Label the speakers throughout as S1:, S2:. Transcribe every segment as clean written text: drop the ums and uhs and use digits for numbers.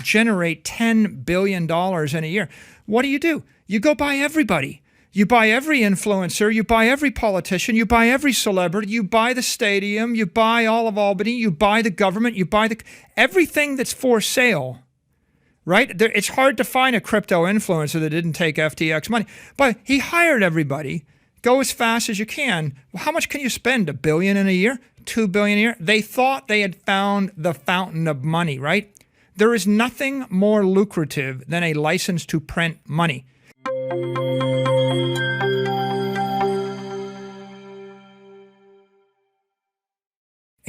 S1: generate $10 billion in a year, what do? You go buy everybody. You buy every influencer, you buy every politician, you buy every celebrity, you buy the stadium, you buy all of Albany, you buy the government, you buy everything that's for sale, right? It's hard to find a crypto influencer that didn't take FTX money, but he hired everybody. Go as fast as you can. Well, how much can you spend? $1 billion in a year? $2 billion a year? They thought they had found the fountain of money, right? There is nothing more lucrative than a license to print money.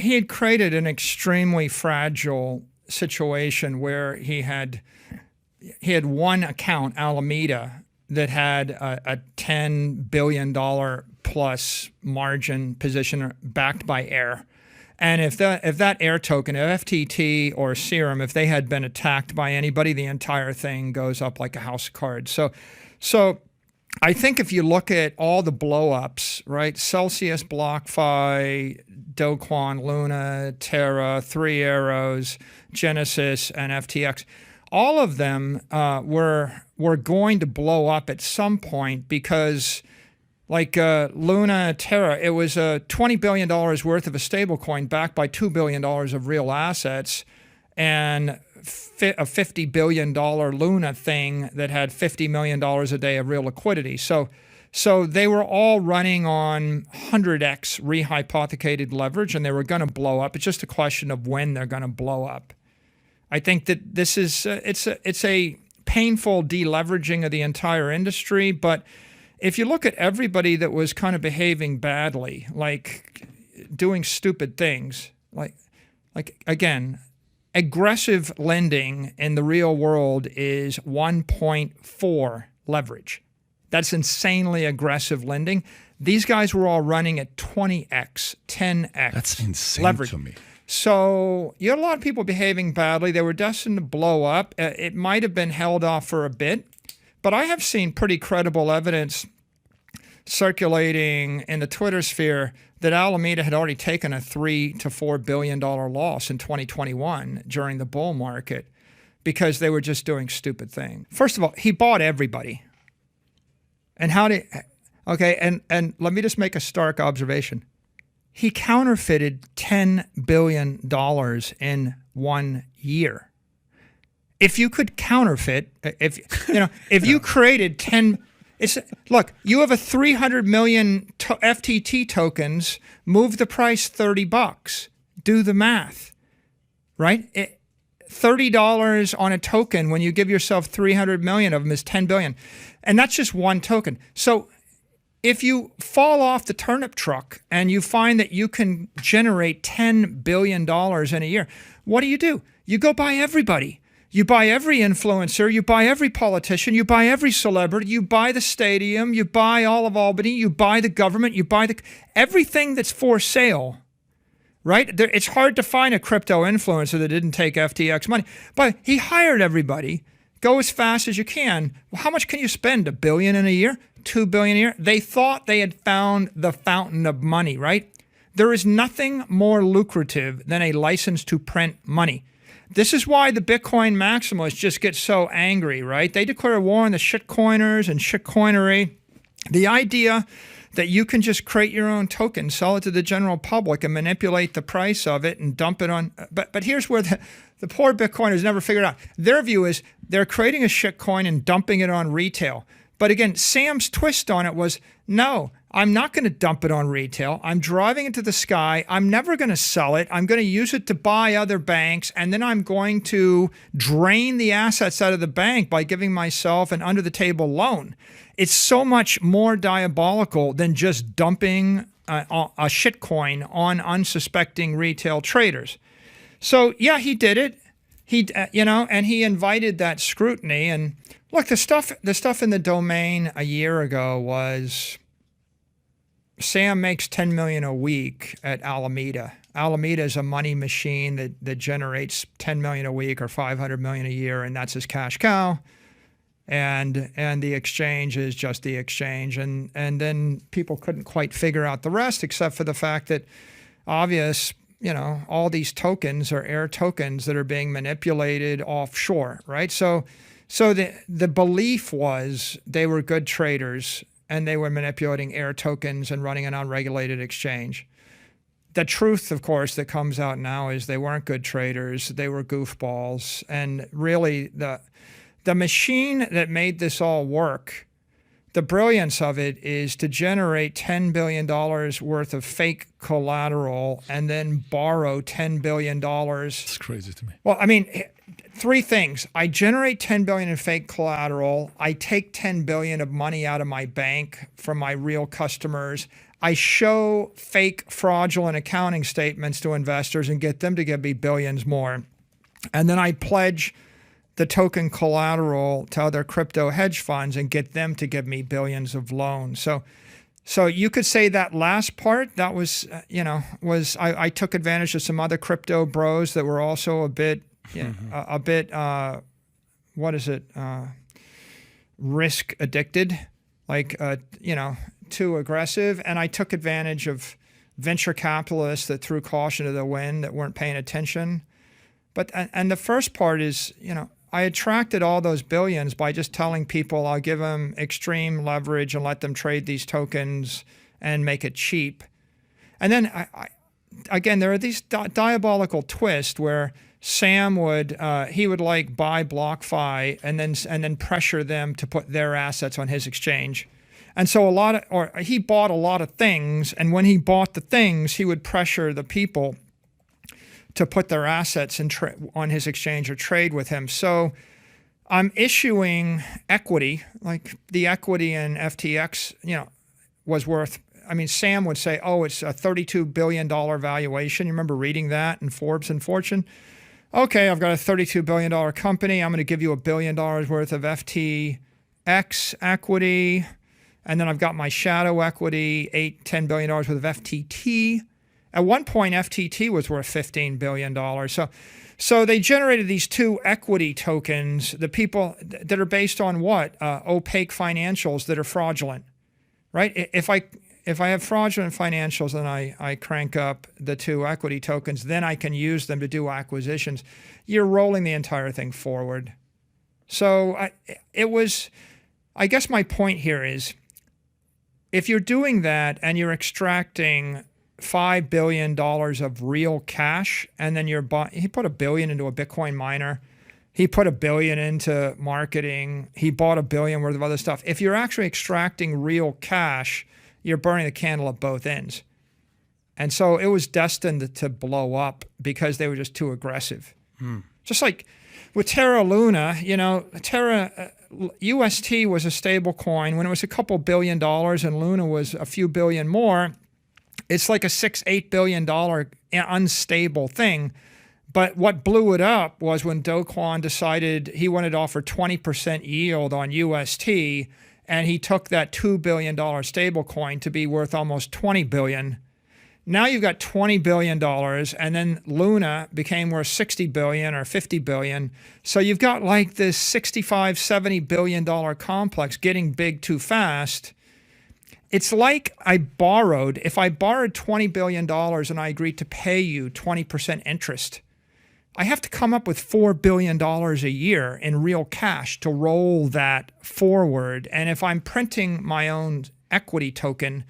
S1: He had created an extremely fragile situation where he had one account, Alameda, that had a $10 billion plus margin position backed by air. And if that air token, FTT or Serum, if they had been attacked by anybody, the entire thing goes up like a house of cards. So I think if you look at all the blow-ups, right, Celsius, BlockFi, Do Kwon, Luna, Terra, Three Arrows, Genesis, and FTX, all of them were going to blow up at some point because, like Luna, Terra, it was $20 billion worth of a stablecoin backed by $2 billion of real assets, and a $50 billion Luna thing that had $50 million a day of real liquidity. So they were all running on 100x rehypothecated leverage, and they were going to blow up. It's just a question of when they're going to blow up. I think that this is it's a painful deleveraging of the entire industry. But if you look at everybody that was kind of behaving badly, like doing stupid things, like again, aggressive lending in the real world is 1.4 leverage. That's insanely aggressive lending. These guys were all running at 20x, 10x.
S2: That's insane
S1: leverage.
S2: To me.
S1: So you had a lot of people behaving badly. They were destined to blow up. It might have been held off for a bit, but I have seen pretty credible evidence circulating in the Twitter sphere that Alameda had already taken a $3 to $4 billion loss in 2021 during the bull market because they were just doing stupid things. First of all, he bought everybody. And and let me just make a stark observation. He counterfeited $10 billion in 1 year. If you could counterfeit, if you created 10, look, you have a 300 million FTT tokens, move the price $30. Do the math, right? $30 on a token when you give yourself 300 million of them is 10 billion. And that's just one token. So if you fall off the turnip truck and you find that you can generate $10 billion in a year, what do? You go buy everybody. You buy every influencer, you buy every politician, you buy every celebrity, you buy the stadium, you buy all of Albany, you buy the government, you buy everything that's for sale, right? It's hard to find a crypto influencer that didn't take FTX money, but he hired everybody. Go as fast as you can. Well, how much can you spend? $1 billion in a year? $2 billion a year? They thought they had found the fountain of money, right? There is nothing more lucrative than a license to print money. This is why the Bitcoin maximalists just get so angry, right? They declare war on the shitcoiners and shitcoinery. The idea that you can just create your own token, sell it to the general public, and manipulate the price of it and dump it on. But here's where the poor Bitcoiners never figured out. Their view is they're creating a shitcoin and dumping it on retail. But again, Sam's twist on it was, no, I'm not going to dump it on retail. I'm driving it to the sky. I'm never going to sell it. I'm going to use it to buy other banks, and then I'm going to drain the assets out of the bank by giving myself an under-the-table loan. It's so much more diabolical than just dumping a shitcoin on unsuspecting retail traders. So yeah, he did it. And he invited that scrutiny. And look, the stuff in the domain a year ago was Sam makes $10 million a week at Alameda. Alameda is a money machine that generates $10 million a week or $500 million a year, and that's his cash cow. And the exchange is just the exchange. And then people couldn't quite figure out the rest, except for the fact that obvious all these tokens or air tokens that are being manipulated offshore, right? So the belief was they were good traders and they were manipulating air tokens and running an unregulated exchange. The truth, of course, that comes out now is they weren't good traders. They were goofballs. And really, the machine that made this all work, the brilliance of it is to generate $10 billion worth of fake collateral and then borrow $10 billion.
S2: It's crazy to me.
S1: Well, I mean, three things. I generate $10 billion in fake collateral. I take $10 billion of money out of my bank from my real customers. I show fake fraudulent accounting statements to investors and get them to give me billions more. And then I pledge the token collateral to other crypto hedge funds and get them to give me billions of loans. So you could say that last part, that was, I took advantage of some other crypto bros that were also a bit, risk addicted, too aggressive. And I took advantage of venture capitalists that threw caution to the wind that weren't paying attention. And the first part is, I attracted all those billions by just telling people I'll give them extreme leverage and let them trade these tokens and make it cheap. And then, again, there are these diabolical twists where Sam would buy BlockFi and then pressure them to put their assets on his exchange. And so he bought a lot of things, and when he bought the things, he would pressure the people to put their assets on his exchange or trade with him. So I'm issuing equity, like the equity in FTX, was worth, Sam would say, it's a $32 billion valuation. You remember reading that in Forbes and Fortune? Okay, I've got a $32 billion company. I'm going to give you $1 billion worth of FTX equity. And then I've got my shadow equity, $10 billion worth of FTT. At one point, FTT was worth $15 billion. So they generated these two equity tokens, the people that are based on what? Opaque financials that are fraudulent, right? If I have fraudulent financials and I crank up the two equity tokens, then I can use them to do acquisitions. You're rolling the entire thing forward. So I guess my point here is, if you're doing that and you're extracting $5 billion of real cash, and then he put $1 billion into a Bitcoin miner, he put $1 billion into marketing, he bought $1 billion worth of other stuff. If you're actually extracting real cash, you're burning the candle at both ends. And so it was destined to blow up because they were just too aggressive. Just like with Terra Luna, UST was a stable coin when it was a couple $1 billion and Luna was a few billion more. It's like a $6-8 billion unstable thing. But what blew it up was when Do Kwon decided he wanted to offer 20% yield on UST, and he took that $2 billion stable coin to be worth almost $20 billion. Now you've got $20 billion, and then Luna became worth $60 billion or $50 billion. So you've got like this $65-70 billion complex getting big too fast. It's like if I borrowed $20 billion and I agreed to pay you 20% interest, I have to come up with $4 billion a year in real cash to roll that forward. And if I'm printing my own equity token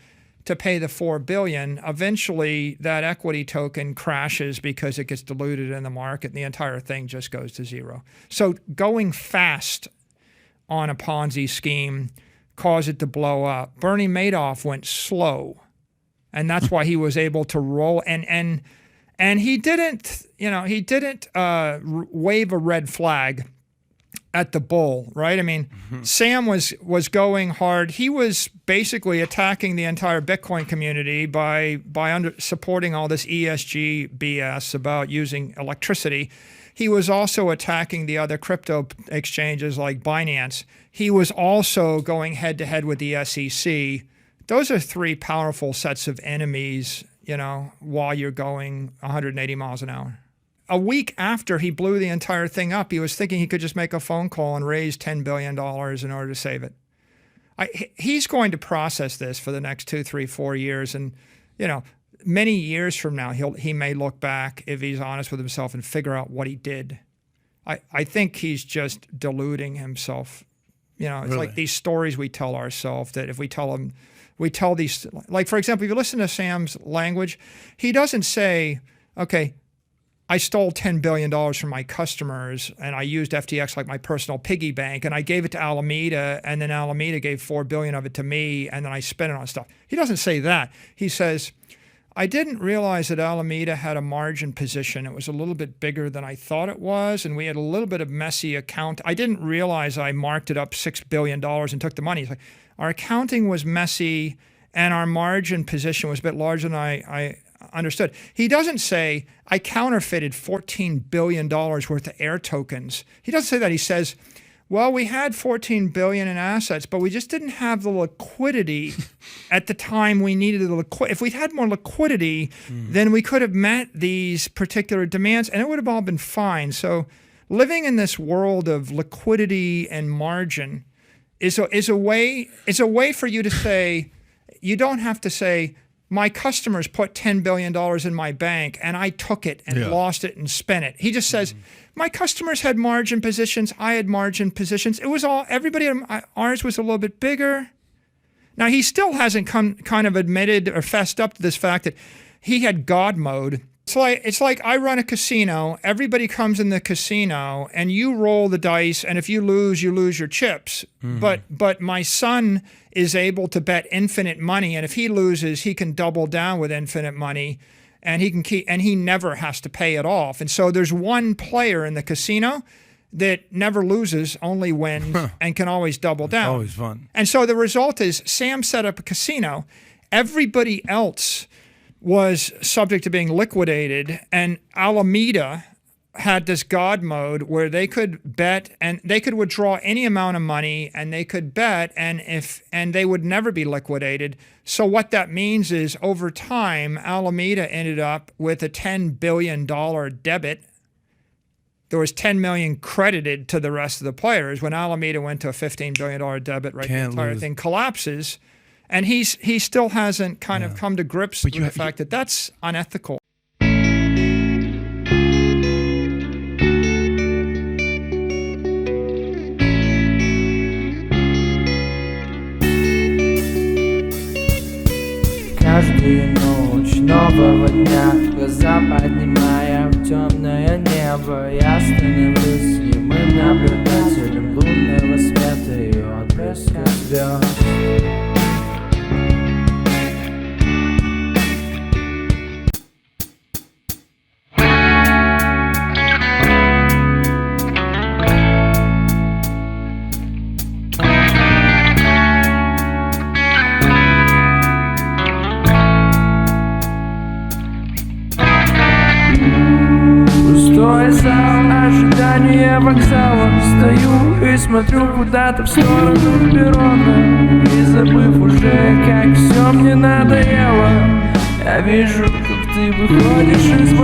S1: to pay the $4 billion, eventually that equity token crashes because it gets diluted in the market and the entire thing just goes to zero. So going fast on a Ponzi scheme caused it to blow up. Bernie Madoff went slow, and that's why he was able to roll. And he didn't wave a red flag at the bull, right? Sam was going hard. He was basically attacking the entire Bitcoin community by supporting all this ESG BS about using electricity. He was also attacking the other crypto exchanges like Binance. He was also going head-to-head with the SEC. Those are three powerful sets of enemies, while you're going 180 miles an hour. A week after he blew the entire thing up, he was thinking he could just make a phone call and raise $10 billion in order to save it. He's going to process this for the next 2, 3, 4 years. And, many years from now, he may look back, if he's honest with himself, and figure out what he did. I think he's just deluding himself. You know, it's
S2: Really?
S1: like these stories we tell ourselves that if we tell these, like, for example, if you listen to Sam's language, he doesn't say, okay, I stole $10 billion from my customers and I used FTX like my personal piggy bank and I gave it to Alameda and then Alameda gave $4 billion of it to me and then I spent it on stuff. He doesn't say that. He says, I didn't realize that Alameda had a margin position. It was a little bit bigger than I thought it was, and we had a little bit of messy account. I didn't realize I marked it up $6 billion and took the money. He's like, our accounting was messy, and our margin position was a bit larger than I understood. He doesn't say, I counterfeited $14 billion worth of air tokens. He doesn't say that. He says, well, we had $14 billion in assets, but we just didn't have the liquidity at the time we needed the liquidity. If we'd had more liquidity, then we could have met these particular demands, and it would have all been fine. So living in this world of liquidity and margin is a way for you to say, you don't have to say, my customers put $10 billion in my bank and I took it and lost it and spent it. He just says, my customers had margin positions. I had margin positions. It was all, ours was a little bit bigger. Now, he still hasn't kind of admitted or fessed up to this fact that he had God mode. It's like I run a casino. Everybody comes in the casino and you roll the dice. And if you lose your chips. But my son is able to bet infinite money. And if he loses, he can double down with infinite money. And he can and he never has to pay it off. And so there's one player in the casino that never loses, only wins, and can always double down.
S2: Always fun.
S1: And so the result is Sam set up a casino. Everybody else was subject to being liquidated, and Alameda had this God mode where they could bet and they could withdraw any amount of money and they could bet and they would never be liquidated. So what that means is over time, Alameda ended up with a $10 billion debit. There was $10 million credited to the rest of the players. When Alameda went to a $15 billion debit, right, the entire thing collapses. And he still hasn't kind of come to grips with the fact that that's unethical.
S3: Каждую ночь нового дня, глаза поднимая в темное небо, я становлюсь немым наблюдателем лунного света и отблеска звезд. Пустой зал, ожидание вокзала. Стою и смотрю куда-то в сторону перрона, и забыв уже, как все мне надоело, я вижу, как ты выходишь из